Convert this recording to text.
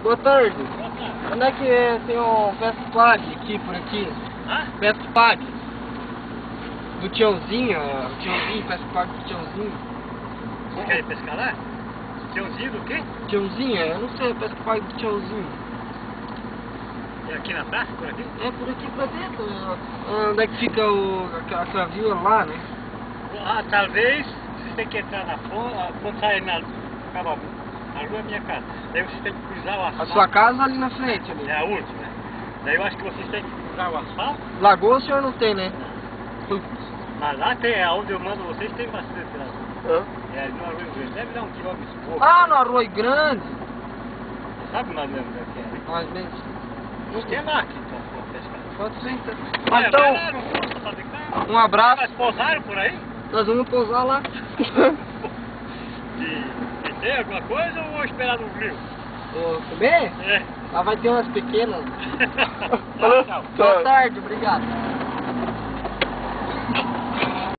Boa tarde. Boa tarde. Onde é que tem um Pesca Pague aqui, por aqui? Hã? Pesca Pague. Do Tiãozinho, o Tiãozinho, Pesca Pague do Tiãozinho. Você quer ir pescar lá? Tiãozinho do quê? Tiãozinho, eu não sei, Pesca Pague do Tiãozinho. É aqui na praça, por aqui? É por aqui pra dentro. Onde é que fica aquela vila lá, né? Ah, talvez você tem que entrar na ponte, quando sair na rua é minha casa. Daí você tem que cruzar o A asfalto. sua casa ali na frente, ali. É a última. Daí eu acho que vocês têm que cruzar o asfalto. Lagoa o senhor não tem, né? Mas lá tem, aonde eu mando vocês tem bastante lagoa. É, no Arroio Grande. Deve dar 1 quilômetro e pouco. Ah, no Arroio Grande. Você sabe mais ou menos onde é que é? Mais menos. Não tem lá aqui, então, pra pescar. Pode ser, então. Olha, Então, vai lá, não posso fazer carro. um abraço. Mas pousaram por aí? Nós vamos pousar lá. De ter alguma coisa ou vou esperar no rio? Vou comer? É. Lá vai ter umas pequenas. Tchau, tchau. Boa tarde, obrigado.